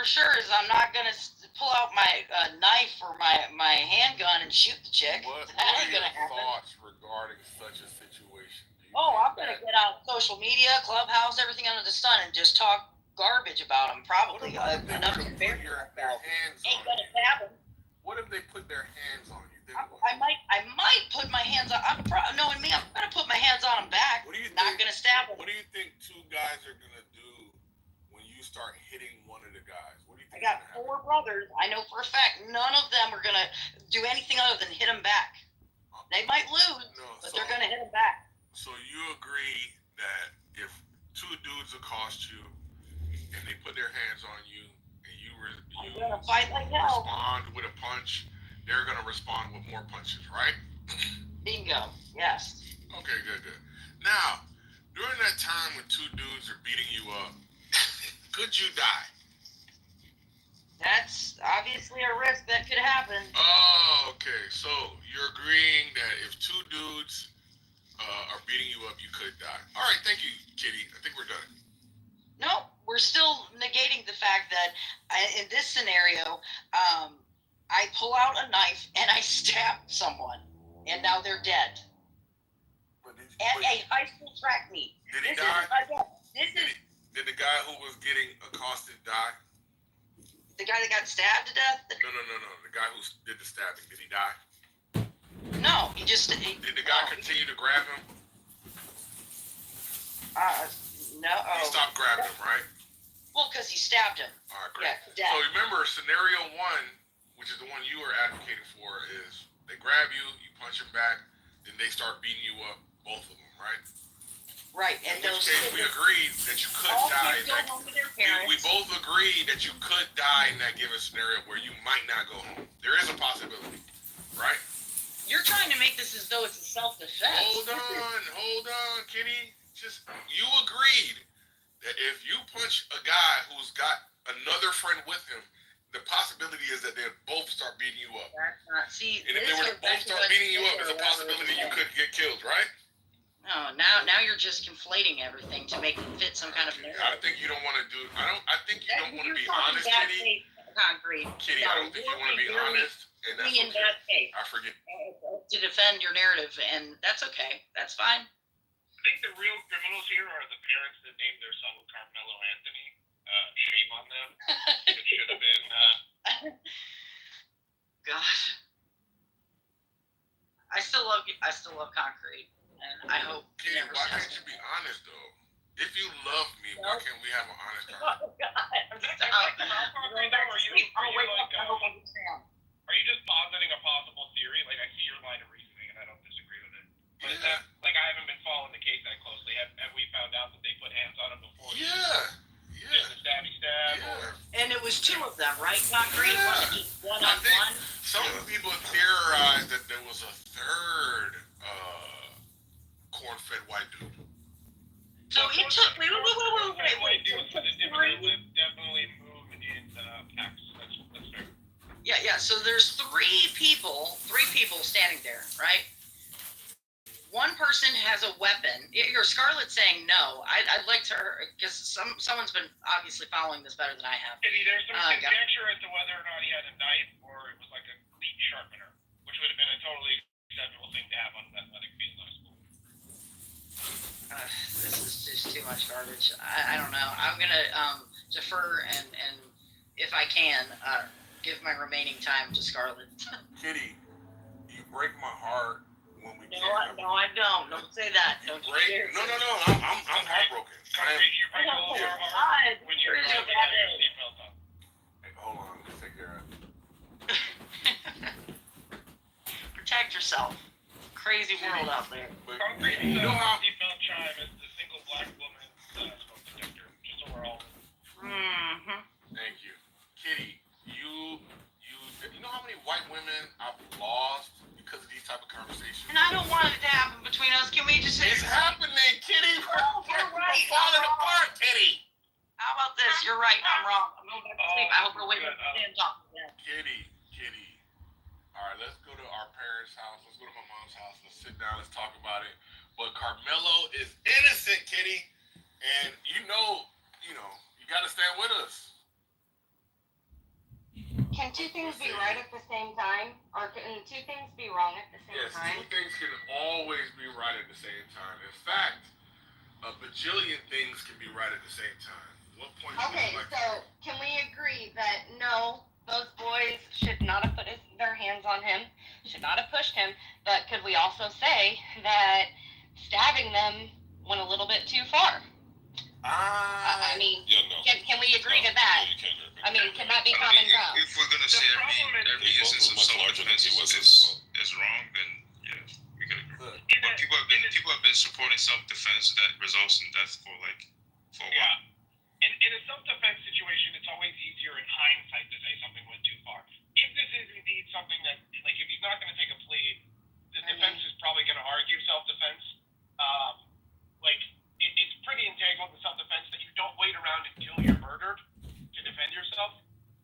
sure is I'm not gonna pull out my knife or my handgun and shoot the chick. What That are ain't your gonna happen. thoughts regarding such a situation? Do you Oh, think I'm gonna get on social media, Clubhouse, everything under the sun, and just talk garbage about them. Probably What if they enough were to to embarrass put their myself. hands Ain't on gonna you? happen. What if they put their hands on you? Then what? I might put my hands on. Knowing me, I'm gonna put my hands on them back. What do you Not think? gonna stab them. What do you think two guys are gonna do when you start hitting one of the guys? What do you I think? got 4 brothers. I know for a fact none of them are gonna do anything other than hit them back. They might lose, but they're gonna hit them back. So you agree that if two dudes accost you and they put their hands on you and you gonna fight like hell. Respond with a punch, they're gonna respond with more punches, right? Bingo. Yes. Okay, good. Now, during that time when two dudes are beating you up, could you die? That's obviously a risk that could happen. Oh, okay. So you're agreeing that if two dudes are beating you up, you could die. All right, thank you, Kitty. I think we're done. No, we're still negating the fact that in this scenario, I pull out a knife and I stab someone, and now they're dead. At a high school track meet. Did he die? Did the guy who was getting accosted die? The guy that got stabbed to death? No. The guy who did the stabbing, did he die? No, he just... Did the guy continue to grab him? No. He stopped grabbing him, right? Well, because he stabbed him. All right, great. Yeah, so remember, scenario 1, which is the one you are advocating for, is they grab you, you punch them back, then they start beating you up, both of them, right? Right. In which case, we agreed that you could die. We both agreed that you could die in that given scenario where you might not go home. There is a possibility, right? You're trying to make this as though it's a self-defense. Hold on, Kitty. Just, you agreed that if you punch a guy who's got another friend with him, the possibility is that they'll both start beating you up. See, and if they were to both start beating you up, there's a possibility you could get killed, right? No, now you're just conflating everything to make it fit some kind of narrative. I think you don't want to do. I think you don't want to be honest, Kitty. Kitty, I don't think you want to be honest, and that's okay. I forget. To defend your narrative, and that's okay. That's fine. I think the real criminals here are the parents that named their son Carmelo Anthony. Shame on them. It should have been. God, I still love concrete. And I hope. Kitty, why can't you be honest though? If you love me, why can't we have an honest conversation? Oh God! Are you just positing a possible theory? Like, I see your line of reasoning, and I don't disagree with it. But is that, like, I haven't been following the case that closely. Have we found out that they put hands on him before? Yeah. Just a stabby stab. Yeah. And it was 2 of them, right? Concrete. Yeah. Wasn't just one-on-one. Some people theorized that there was a third corn-fed white dude. So it took. Wait. White dudes with a different lip definitely move in packs. That's fair. Yeah. So there's 3 people standing there, right? One person has a weapon. Your Scarlett's saying no. I'd like to, because someone's been obviously following this better than I have. Eddie, there's some conjecture as to whether or not he had a knife or it was like a meat sharpener, which would have been a totally acceptable thing to have on an athletic field in high school. This is just too much garbage. I don't know. I'm gonna defer and if I can give my remaining time to Scarlett. Kitty, you break my heart when we No, I don't. Don't say that. Don't break. No. I'm heartbroken. You break all of our heart when you're driving out your seatbelt on. Hey, hold on. Let me take care of it. Protect yourself. Crazy world out there. Concrete seatbelt chime is the single black woman's smoke detector, just so we're all. Thank you, Kitty. You know how many white women I've lost because of these type of conversations? And I don't want it to happen between us. Can we just say it's happening, Kitty? You're right. We're falling apart, Kitty. How about this? You're right. I'm wrong. I'm going back to sleep. I hope we're waiting for the talk again. Kitty. All right, let's go to our parents' house. Let's go to my mom's house. Let's sit down. Let's talk about it. But Carmelo is innocent, Kitty. And you got to stand with us. Can two things be right at the same time? Or can two things be wrong at the same Yes, time? two things can always be right at the same time. In fact, a bajillion things can be right at the same time. What point would Okay, you like so can we agree that no, those boys should not have put their hands on him, should not have pushed him, but could we also say that stabbing them went a little bit too far? I mean, Yeah, no. can we agree to that? No, you can't agree. I mean, can that be common ground? If we're gonna say every instance of self-defense is wrong, then yeah, we could agree. Look, But people have been supporting self-defense that results in death for a while. Yeah. In a self-defense situation, it's always easier in hindsight to say something went too far. If this is indeed something that, like, if he's not going to take a plea, the defense is probably going to argue self-defense. It's pretty integral to self-defense that you don't wait around until you're murdered to defend yourself.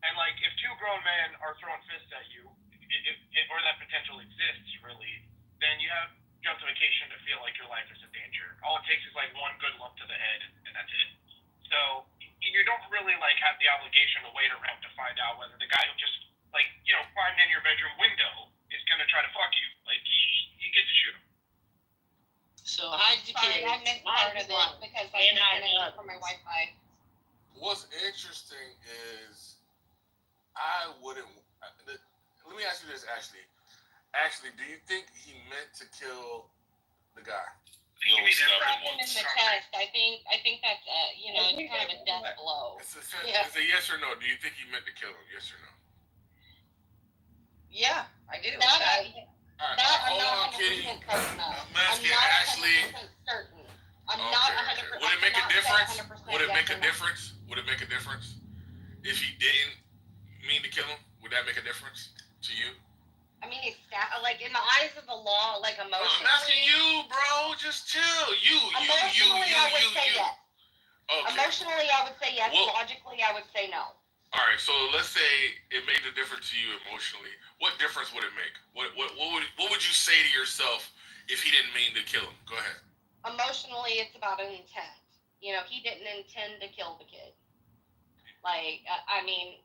And, like, if two grown men are throwing fists at you, or that potential exists, really, then you have justification to feel like your life is in danger. All it takes is, like, one good lump to the head, and that's it. So you don't really, like, have the obligation to wait around to find out whether the guy who just, like, climbed in your bedroom window is going to try to fuck you. Like, you get to shoot him. So hide your Sorry, kids. I missed part of it because I disconnected from my Wi-Fi. What's interesting is I wouldn't. Let me ask you this, Ashley. Ashley, do you think he meant to kill the guy? He only stabbed Struck him him in once. the chest. I think that's it's kind of a death blow. It's a yes or no. Do you think he meant to kill him? Yes or no? Yeah, I do. All right, I'm hold on, not Kitty. 100% certain of. I'm asking Ashley. Certain. I'm not 100%. Would it make a difference? Would it make a yes or no. difference? Would it make a difference if he didn't mean to kill him? Would that make a difference to you? I mean, it's like in the eyes of the law, like I'm emotionally. asking you, bro. Just chill. Emotionally, I would say yes. Okay. Emotionally, I would say yes. Well- Logically, I would say no. All right. So let's say it made a difference to you emotionally. What difference would it make? What would you say to yourself if he didn't mean to kill him? Go ahead. Emotionally, it's about an intent. He didn't intend to kill the kid. Like, I mean,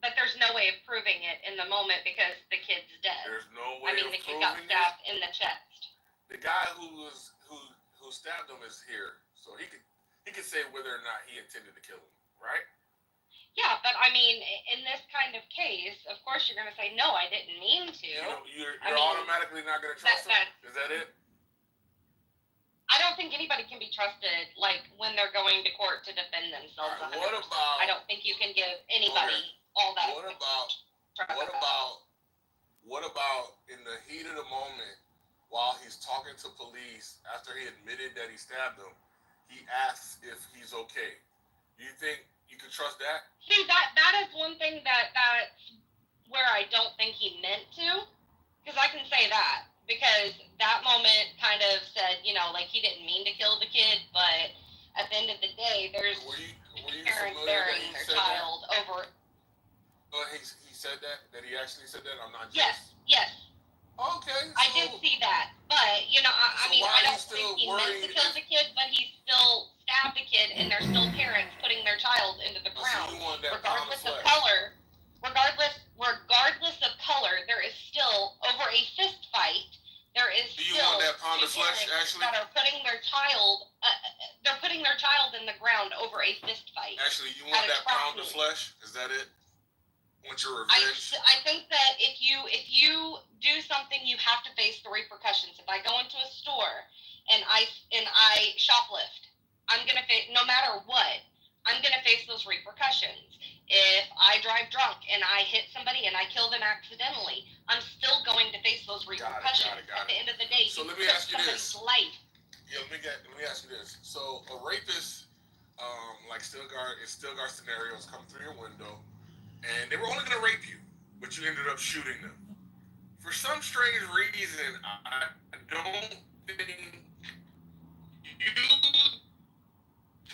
but there's no way of proving it in the moment because the kid's dead. There's no way the of kid got proving it. stabbed in the chest. The guy who stabbed him is here, so he could say whether or not he intended to kill him, right? Yeah, but I mean, in this kind of case, of course you're going to say, no, I didn't mean to. You're I mean, automatically not going to trust him? Is that it? I don't think anybody can be trusted, like, when they're going to court to defend themselves. All right, 100%. I don't think you can give anybody all that. What about in the heat of the moment, while he's talking to police after he admitted that he stabbed him, he asks if he's okay? Do you think you could trust that? See, that is one thing that's where I don't think he meant to, because I can say that. Because that moment kind of said, like, he didn't mean to kill the kid, but at the end of the day, there's Were you parents familiar burying that he their said child over. Oh, he said that? That he actually said that? I'm not Yes. Okay. I did see that, but I mean, why I are you don't still think he meant to worried kill the kid, but he still stabbed a kid, and they're still parents putting their child into the So ground, you want that regardless pound of flesh. color. Regardless of color, there is still over a fist fight. There is Do you still want that pound of two flesh, parents Ashley? that are putting their child. They're putting their child in the ground over a fist fight. Actually, you want At a that pound crap of meet. flesh? Is that it? Want your I revenge? think that if you do something, you have to face the repercussions. If I go into a store and I shoplift, I'm gonna face, no matter what, I'm gonna face those repercussions. If I drive drunk and I hit somebody and I kill them accidentally, I'm still going to face those repercussions. Got At the end of the day, So let me took ask you this. somebody's life. Yeah, let me ask you this. So a rapist, like Stilgar scenarios, come through your window, and they were only gonna rape you, but you ended up shooting them. For some strange reason, I don't think you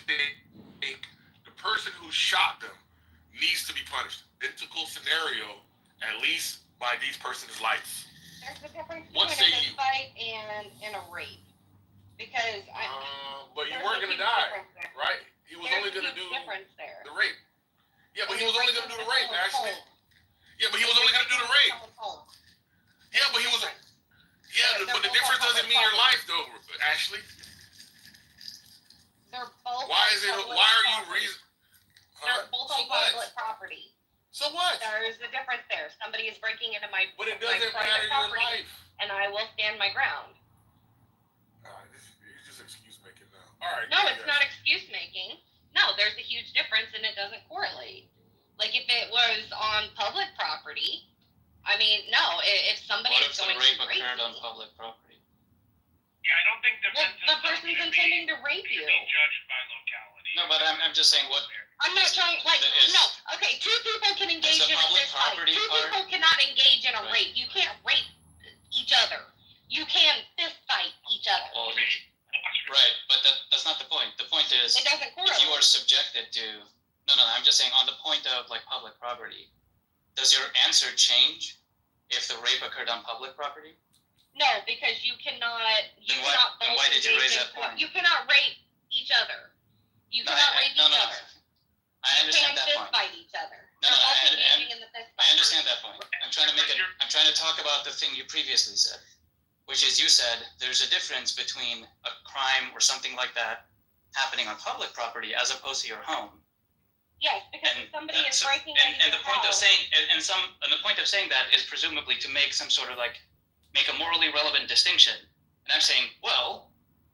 think the person who shot them needs to be punished. Identical scenario, at least by these person's life. There's a difference What between say a you? fist fight and a rape. Because But you there's weren't a gonna huge die, difference there. right? He was There's only a gonna huge do difference there. the rape. Yeah, but he was only gonna do the rape, actually. somebody is breaking into my But it my doesn't matter private your property, life. and I will stand my ground. You're just excuse making now. All right. No, it's not excuse making. No, there's a huge difference, and it doesn't correlate. Like if it was on public property, I mean, no. If somebody What is if the going rape to rape occurred on me, public property? Yeah, I don't think well, the person's intending to rape you. should be judged by locality. No, but I'm just saying what. I'm not trying, like, Is- no, okay, two people can engage the in a public fist fight. property Two part- people cannot engage in a Right. rape. You can't rape each other. You can fist fight each other. Well, right, but that's not the point. The point is, It doesn't correlate. if you are subjected to, no, I'm just saying on the point of like public property, does your answer change if the rape occurred on public property? No, because you cannot, Then why did you raise that point? You cannot rape each other. You cannot rape each other. I understand you that can't point. fist fight each other. No, You're no, both and- engaging in the fist I fight. understand that point. I'm trying to talk about the thing you previously said, which is you said there's a difference between a crime or something like that happening on public property as opposed to your home. Yes, because if somebody is breaking into And your the point of house, saying and the point of saying that is presumably to make some sort of make a morally relevant distinction. And I'm saying, well,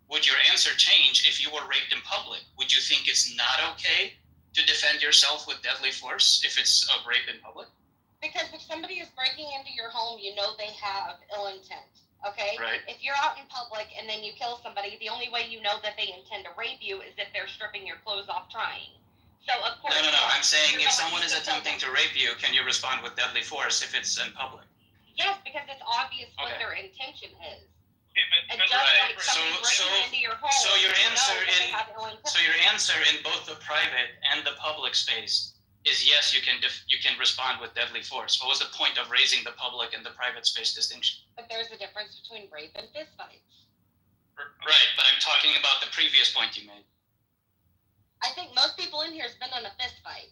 would your answer change if you were raped in public? Would you think it's not okay to defend yourself with deadly force if it's a rape in public? because if somebody is breaking into your home, you know they have ill intent. Okay? Right. If you're out in public and then you kill somebody, the only way you know that they intend to rape you is if they're stripping your clothes off trying. So of course. No. I'm saying you're if going someone is to kill attempting them. to rape you, can you respond with deadly force if it's in public? Yes, because it's obvious what Okay. their intention is. Yeah, And but just Right. like somebody So- breaking into your home, so your you know answer that they in- have ill intent. So your answer in both the private and the public space is yes, you can respond with deadly force. What was the point of raising the public and the private space distinction? But there's a difference between rape and fist fights. Right, but I'm talking about the previous point you made. I think most people in here has been in a fist fight.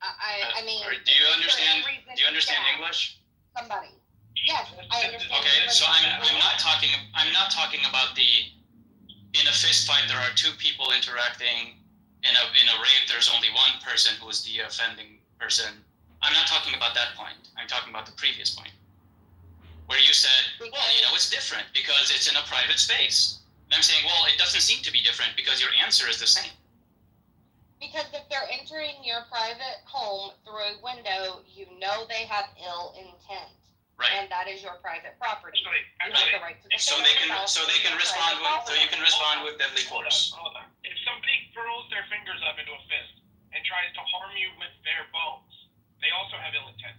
I mean, Or do you is there understand? any reason Do you understand to English? stab somebody? Yes, I understand. Okay, so I'm not talking about in a fist fight there are two people interacting. In a rape there's only one person who is the offending person. I'm not talking about that point. I'm talking about the previous point. Where you said, well, it's different because it's in a private space. And I'm saying, well, it doesn't seem to be different because your answer is the same. Because if they're entering your private home through a window, you know they have ill intent. Right. And that is your private property. Actually, You have the right to defend So they can yourself. respond with deadly force. Hold on. If somebody curls their fingers up into a fist and tries to harm you with their bones, they also have ill intent.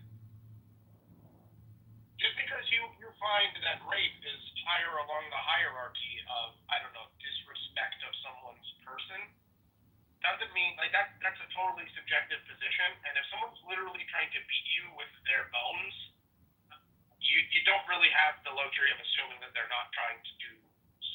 Just because you find that rape is higher along the hierarchy of, disrespect of someone's person, doesn't mean, that's a totally subjective position. And if someone's literally trying to beat you with their bones, you don't really have the luxury of assuming that they're not trying to do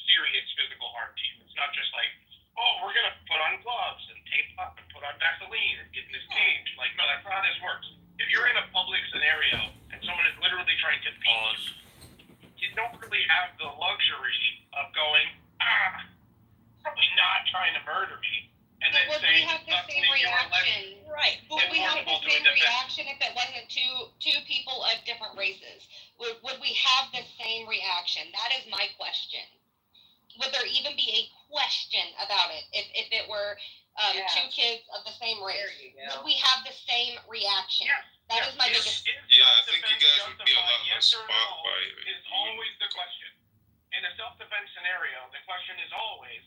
serious physical harm to you. It's not just like, oh, we're going to put on gloves and tape up and put on Vaseline and get in this cage. Like, no, that's not how this works. If you're in a public scenario and someone is literally trying to beat you, you don't really have the luxury of going, probably not trying to murder me. And then Would we saying, have the same suddenly you're less reaction? Right. Would we have the same reaction if it wasn't two people of different races? Would we have the same reaction? That is my question. Would there even be a question about it if it were two kids of the same race? There you go. Would we have the same reaction? Yes. That is my biggest. Yeah, I think you guys would be a lot less Yes or sparked no by it. is always the question. In a self-defense scenario, the question is always,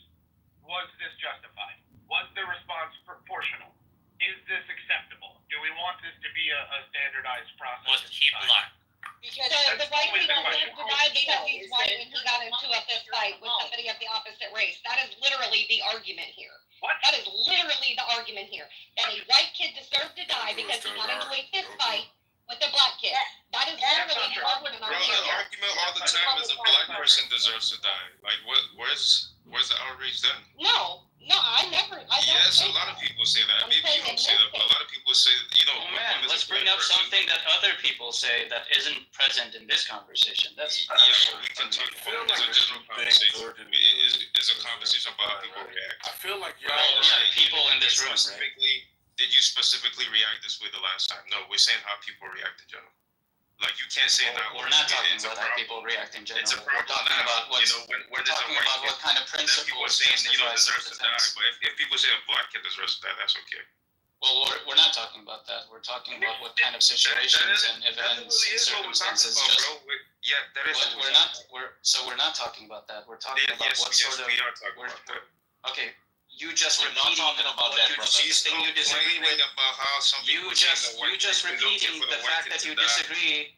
was this justified? Was the response proportional? Is this acceptable? Do we want this to be a standardized process? Was he black? Because the white kid deserved to die because he's white and he got into a fist fight with somebody of the opposite race. That is literally the argument here. What? That is literally the argument here. That a white kid deserved to die because he got into a fist fight with a black kid. That is literally the argument Bro, I'm the hearing. argument all the time is a black person deserves to die. Like, where's the outrage then? No, I don't Yes, say a lot that. of people say that. I'm Maybe you saying don't say that, but a lot of people say, Oh man, let's bring up something that other people say that isn't present in this conversation. That's Yeah, but we can talk about it as a general conversation. It is a conversation about how people react. I feel like y'all. Well, yeah, people in this room, right? Did you specifically react this way the last time? No, we're saying how people react in general. Like you can't say that. We're not talking it's a about how problem. people react in general. It's a problem We're talking now. about what's, when we're there's a talking white about kid, what kind of then people are principles saying justify deserves to die. self-defense. But if people say a black kid deserves to die, that's okay. Well, we're not talking about that. We're talking about what kind of situations and events and circumstances. Yeah, that is. We're not talking about that. We're talking about what sort of. We are talking about that. Okay, you just We're not repeating talking about what that, you brother. she's saying you disagree with. About how some You people just saying repeating the fact that you die. disagree.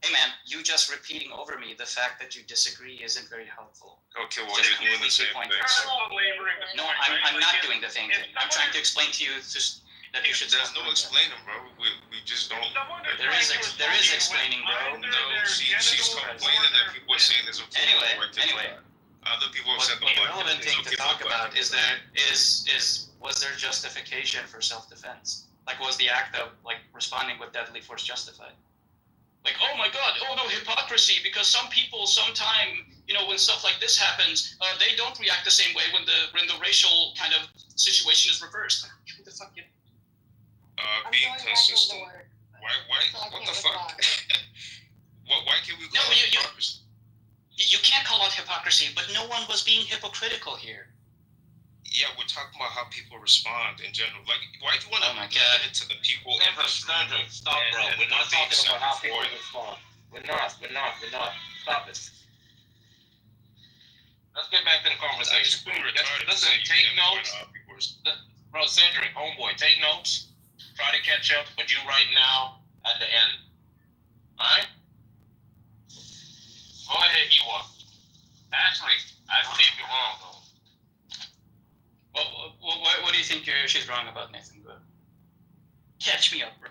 Hey man, you just repeating over me the fact that you disagree isn't very helpful. Okay, well Just you're doing the same completely thing. pointless. Kind of belaboring the No, point, I'm right? not Like, doing the same if thing. I'm trying to explain to you just that you should. There's no stop doing that. explaining, bro. We just don't. There is explaining, bro. No, she's complaining that people are saying this. Anyway. Other people have said What the relevant thing to talk about is was there justification for self-defense? Like, was the act of like responding with deadly force justified? Like, oh my God, oh no, hypocrisy, because some people sometime, when stuff like this happens, they don't react the same way when the racial kind of situation is reversed. Who the fuck? Being consistent. Why? What the fuck? Why can't we call it hypocrisy? You can't call out hypocrisy, but no one was being hypocritical here. Yeah, we're talking about how people respond in general. Like, why do you want to limit it to the people in this room? Stop, bro. We're not talking about how people respond. We're not. Stop it. Let's get back to the conversation. Listen, take notes. Bro, Cedric, homeboy, take notes. Try to catch up, but you right now at the end. Alright? Go ahead, you are. Actually, I believe you're wrong, though. What do you think she's wrong about, Nathan? Catch me up, bro.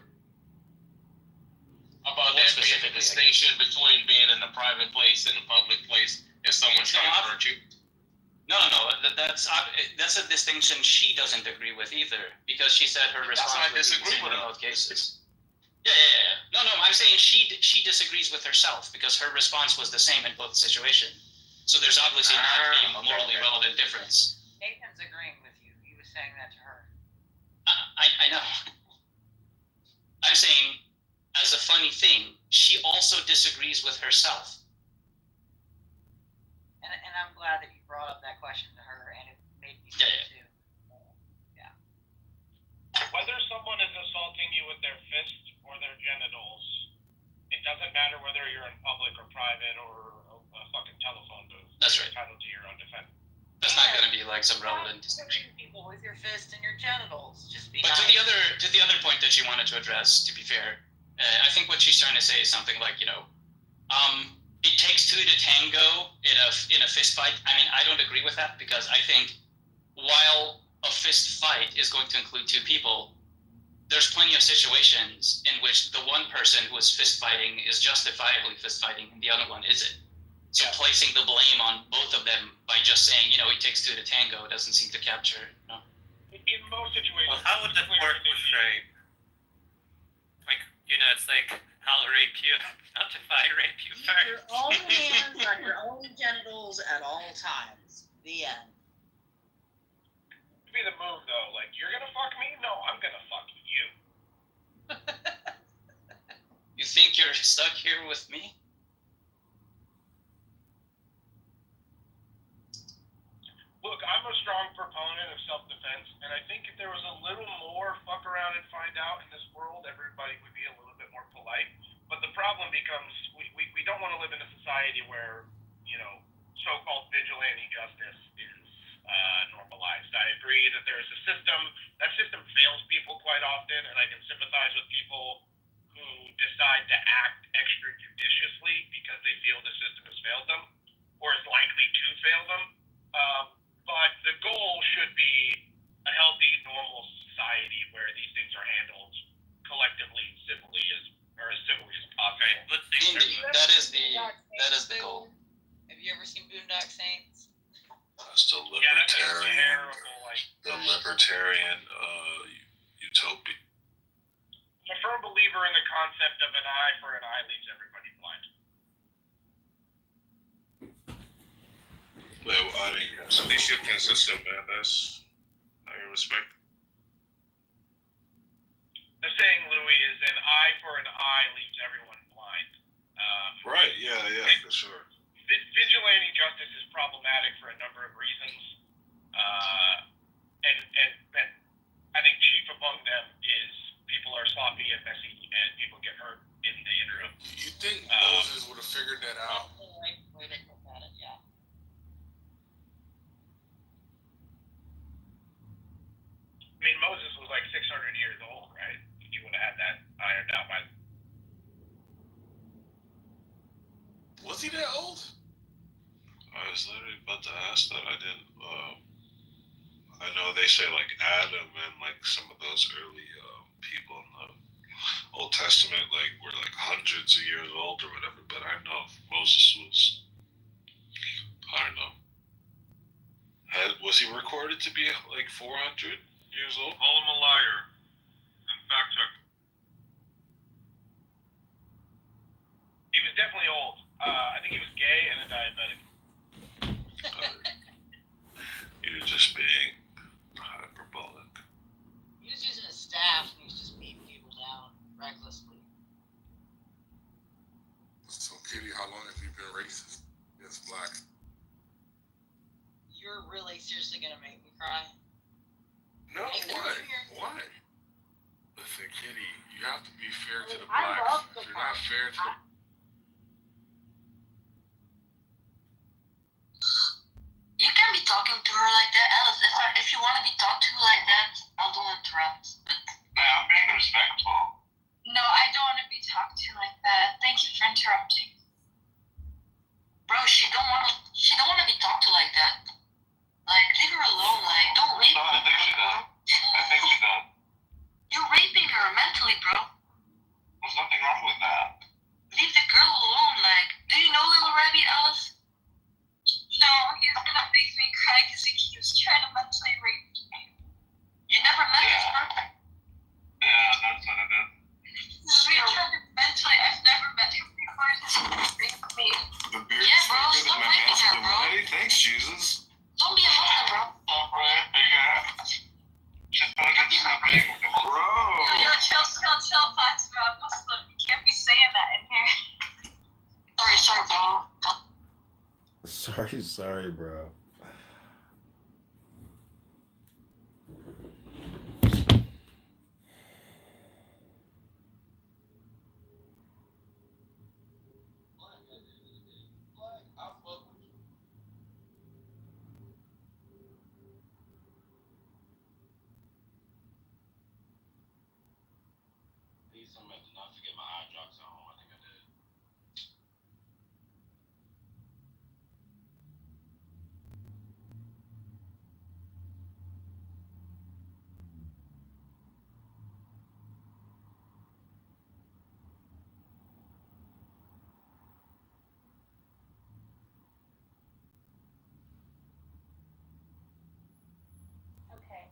About there being a distinction between being in a private place and a public place if someone's trying to hurt you? No. That's a distinction she doesn't agree with either, because she said her response was the same in both cases. Yeah. No, I'm saying she disagrees with herself because her response was the same in both situations. So there's obviously not being a morally relevant difference. Nathan's agreeing with you. He was saying that to her. I know. I'm saying, as a funny thing, she also disagrees with herself. And I'm glad that you brought up that question to her, and it made me Yeah. too. Yeah. Whether someone is assaulting you with their fist or their genitals, it doesn't matter whether you're in public or private or a fucking telephone booth. That's You're right. entitled to your own defense. That's not going to be like some relevant distinction. People with your fist and your genitals. Just be But nice. to the other point that she wanted to address, to be fair, I think what she's trying to say is something like, it takes two to tango in a fist fight. I mean, I don't agree with that because I think while a fist fight is going to include two people, there's plenty of situations in which the one person who is fist fighting is justifiably fist fighting and the other one isn't. So placing the blame on both of them by just saying, it takes two to tango doesn't seem to capture. In most situations, Well, how would that work with rape? Like, it's like, I'll rape you, not if I rape you Keep first. your own hands on your own genitals at all times. The end. It'd be the move though. Like, you're gonna fuck me? No, I'm gonna fuck you. You think you're stuck here with me? Look, I'm a strong proponent of self-defense, and I think if there was a little more fuck around and find out in this world, everybody would be a little bit more polite. But the problem becomes we don't want to live in a society where, so-called vigilante justice is normalized. I agree that there is a system. That system fails people quite often, and I can sympathize with people who decide to act extrajudiciously because they feel the system has failed them or is likely to fail them. But the goal should be a healthy, normal society where these things are handled collectively, civilly as possible. Okay, let's see. Indeed, that is the goal. Have you ever seen Boondock Saints? That's the libertarian utopia. I'm a firm believer in the concept of an eye for an eye leaves everybody blind. Well, I mean, at least you're consistent, man. That's I respect. The saying, Louis, is an eye for an eye leaves everyone blind. Right, yeah, for sure. Vigilante justice is problematic for a number of reasons. And I think chief among them is people are sloppy and messy and people get hurt in the interim. You think Moses would have figured that out? That's the right way to look at it, yeah. I mean, Moses was like 600 years old, right? He would have had that ironed out by. Was he that old? I was literally about to ask that. I didn't. I know they say like Adam and like some of those early people in the Old Testament like were like hundreds of years old or whatever. But I know Moses was. I don't know. Was he recorded to be like 400 years old? Call him a liar and fact check. He was definitely old. I think he was gay and a diabetic. You're just being hyperbolic. He was using his staff and he was just beating people down recklessly. So, Kitty, how long have you been racist against black? You're really seriously gonna make me cry? No, Hey, why? Listen, Kitty, you have to be fair to the I blacks. love the You're not fair to the. You can't be talking to her like that, Alice. If you want to be talked to like that, I'll don't interrupt. I'm being respectful. No, I don't want to be talked to like that. Thank you for interrupting. Bro, she don't want to be talked to like that. Like, leave her alone. Like, don't rape her. I think she does. You're raping her mentally, bro. There's nothing wrong with that. Leave the girl alone. Like, do you know Little Rabbit, Alice? No, he's gonna make me cry because he keeps trying to mentally rape me. You never met this person? Yeah, that's what it is. He's trying to mentally. I've never met him before. He's gonna rape me. The beard Yeah, bro, stop raping her, bro. Thanks, Jesus. Don't be a Muslim, bro. Stop raping her. She's gonna get something. Bro. Yo, chill, Fatima. I'm Muslim. You can't be saying that in here. Sorry, bro. Sorry, bro. Not to get my eye drops at home. I think I did. Okay.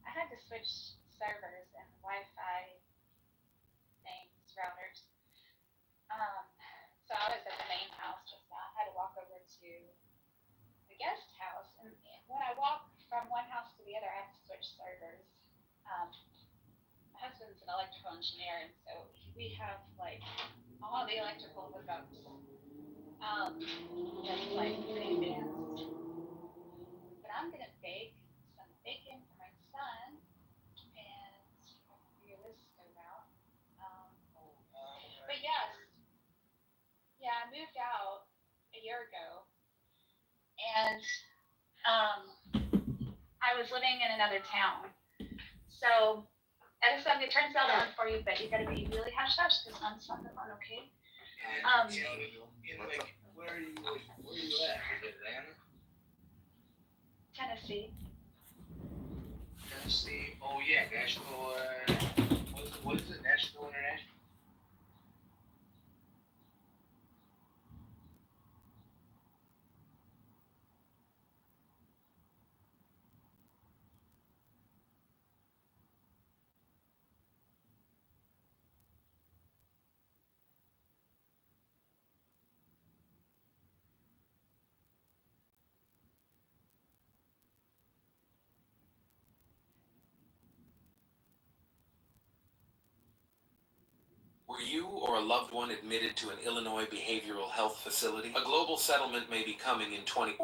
I had to switch servers and Wi-Fi things, routers. So I was at the main house just now. I had to walk over to the guest house, and when I walk from one house to the other, I have to switch servers. My husband's an electrical engineer, and so we have like all the electrical hookups. That's like pretty advanced. But I'm gonna bake some bacon for my son, and figure this goes out. But yes, yeah, I moved out a year ago, and I was living in another town. So I just have to turn that on for you, but you gotta be really hush hush because I'm on the phone, okay? Where are you at? Is it Atlanta? Tennessee. Tennessee. Oh yeah, National. What is it? National International. Were you or a loved one admitted to an Illinois behavioral health facility? A global settlement may be coming in 20...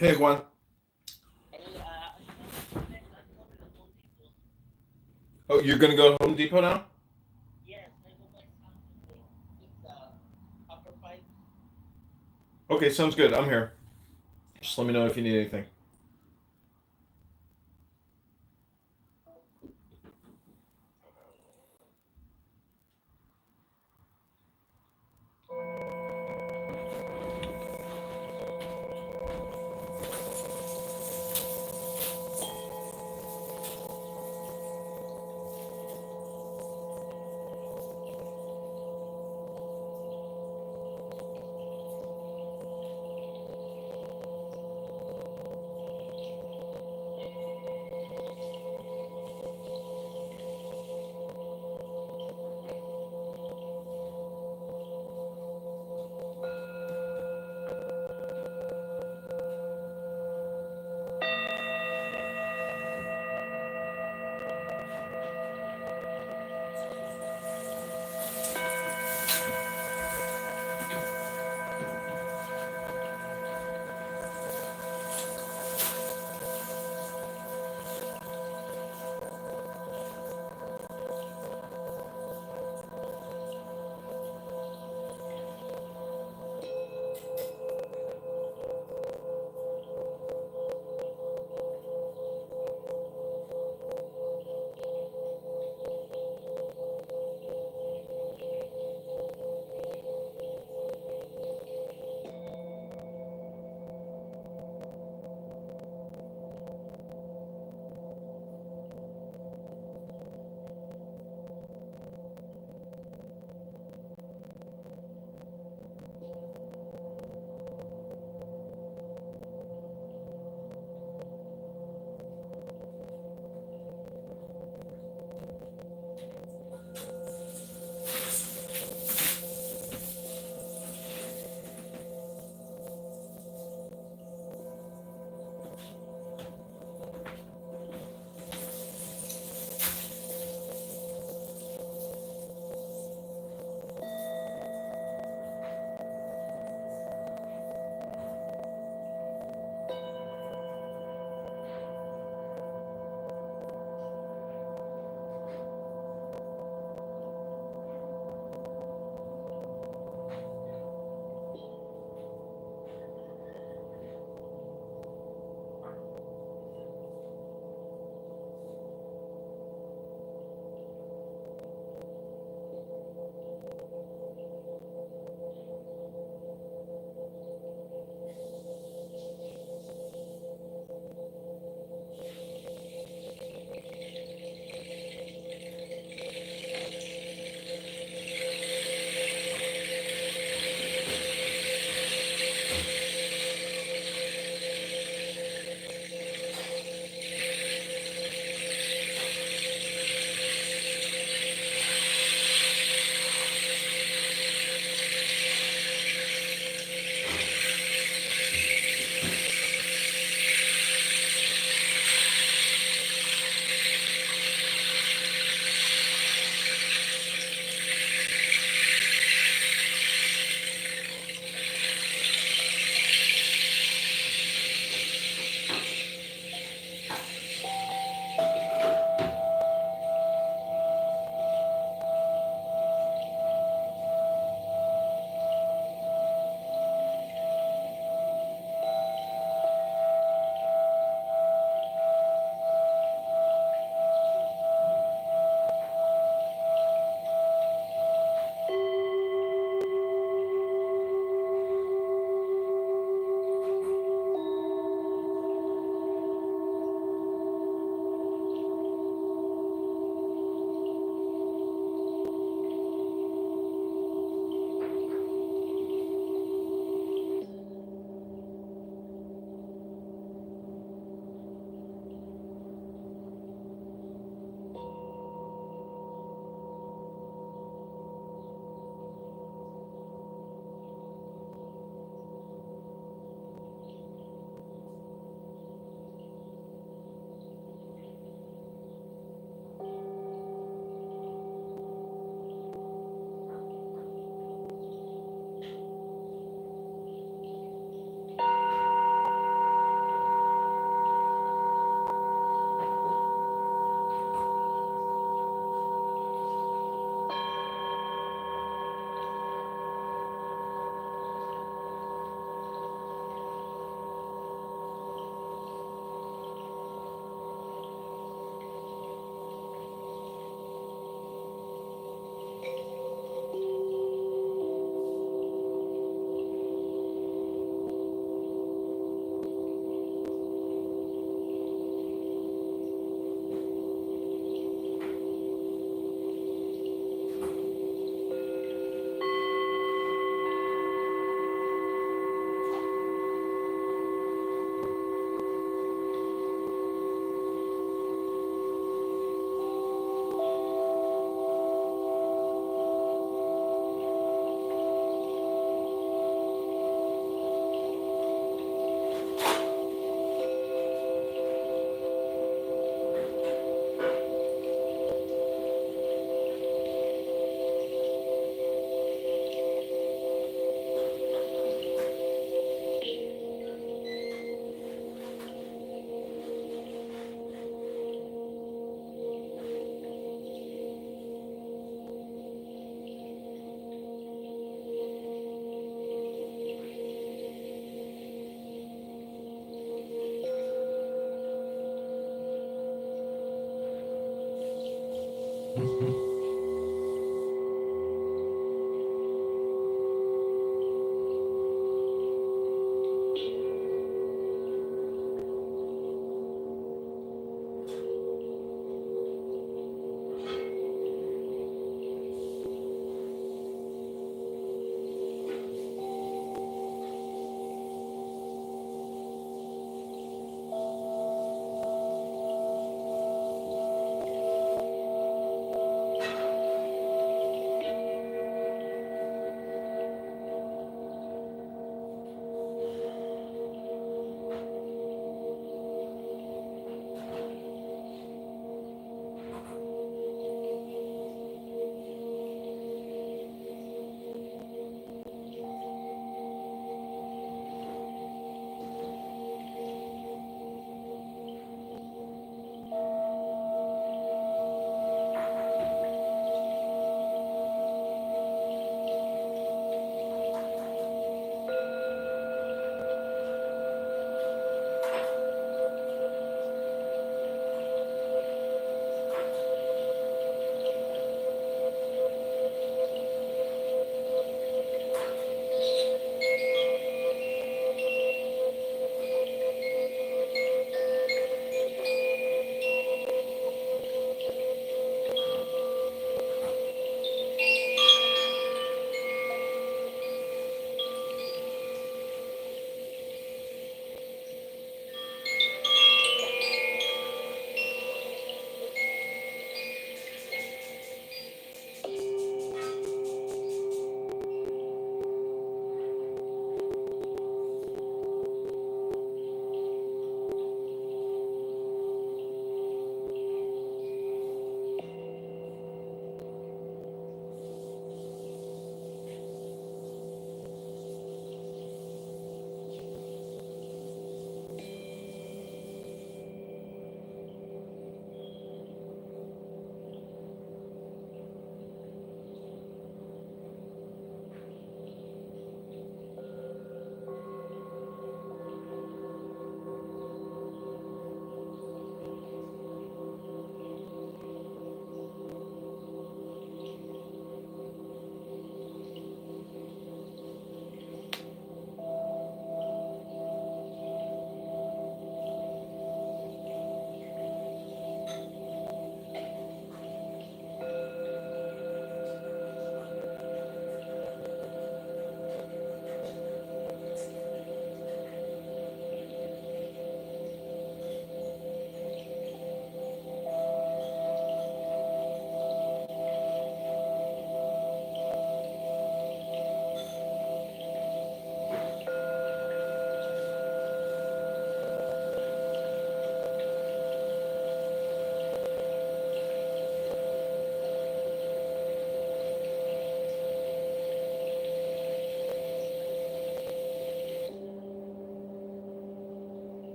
Hey, Juan. Oh, you're gonna go to Home Depot now? Okay, sounds good. I'm here. Just let me know if you need anything.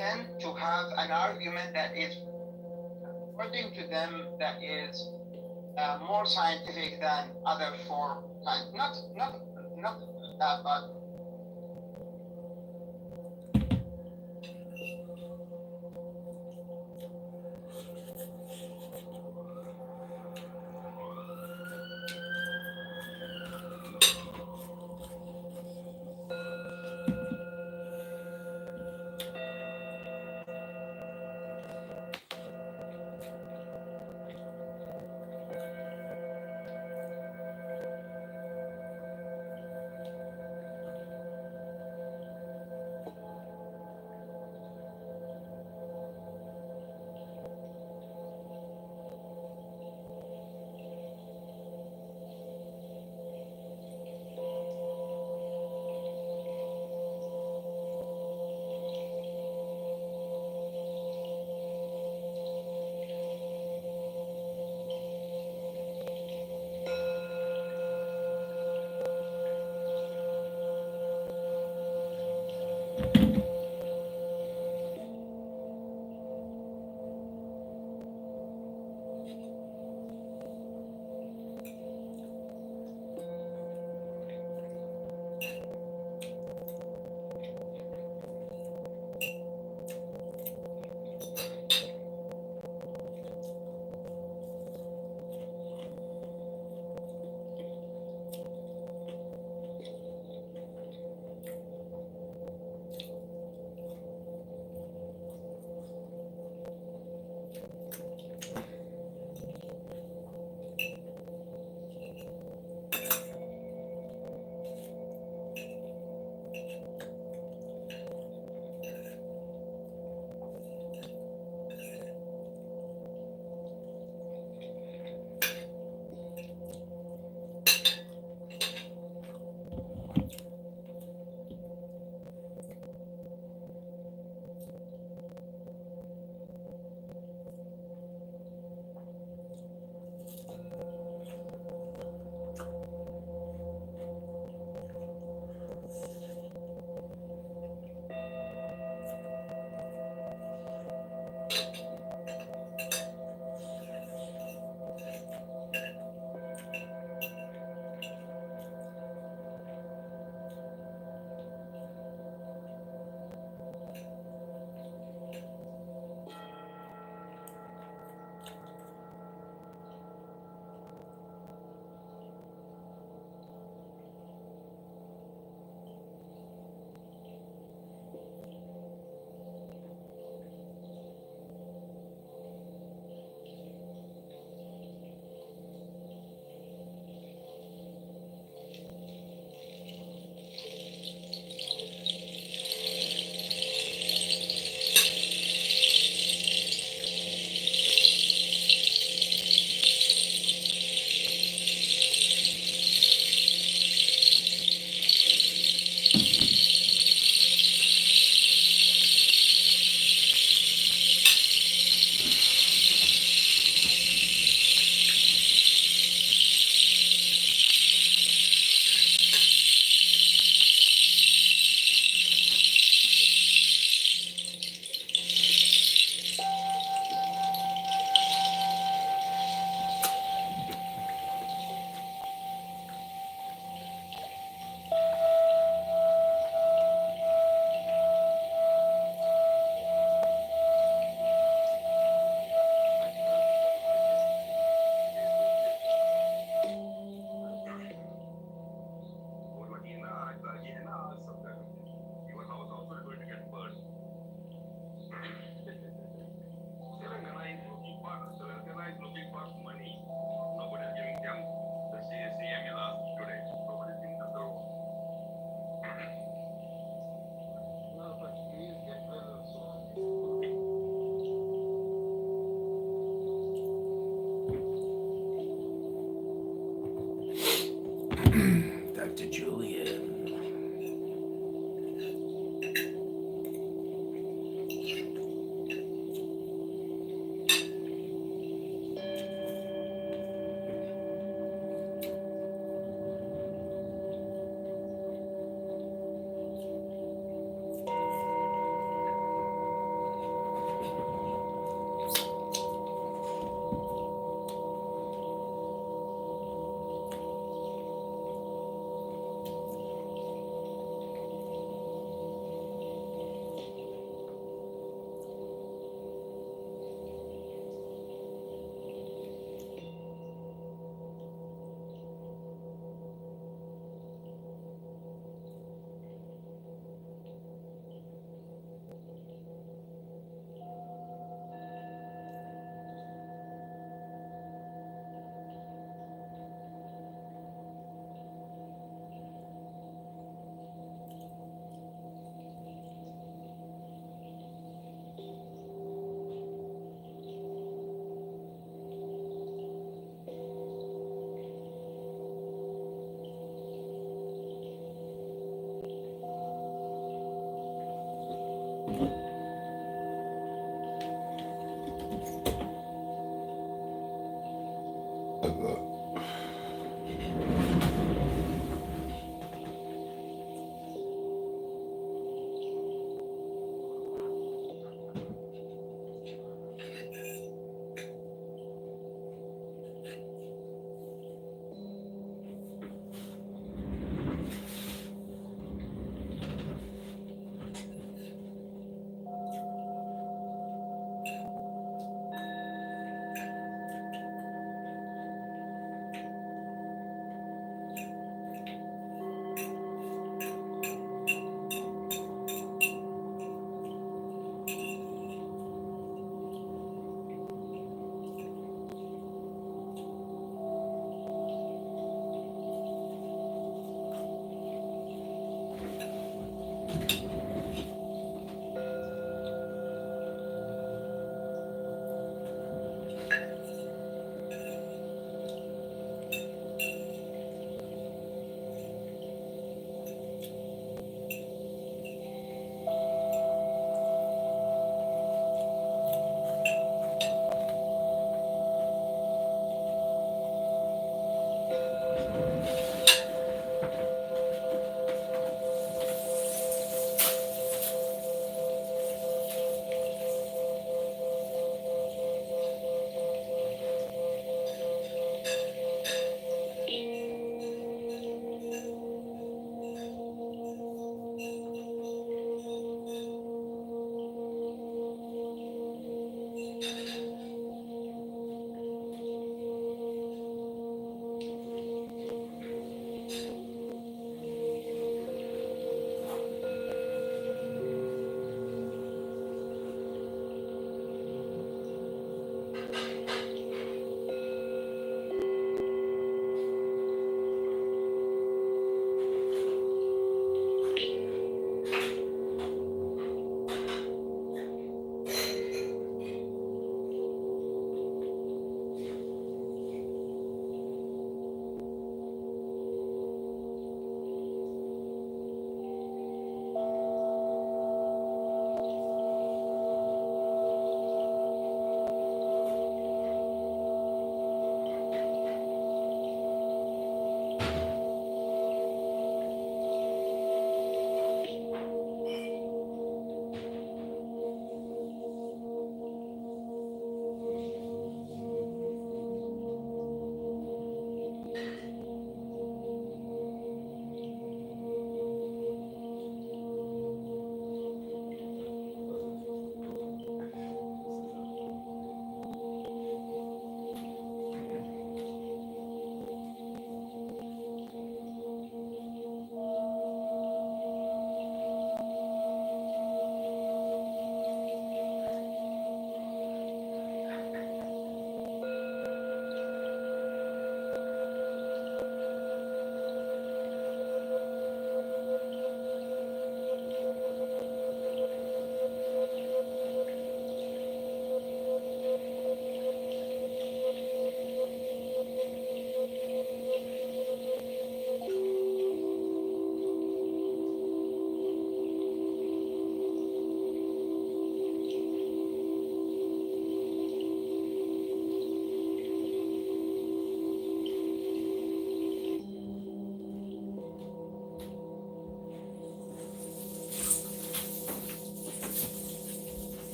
tend to have an argument that is, according to them, that is more scientific than other four kinds. Not that, but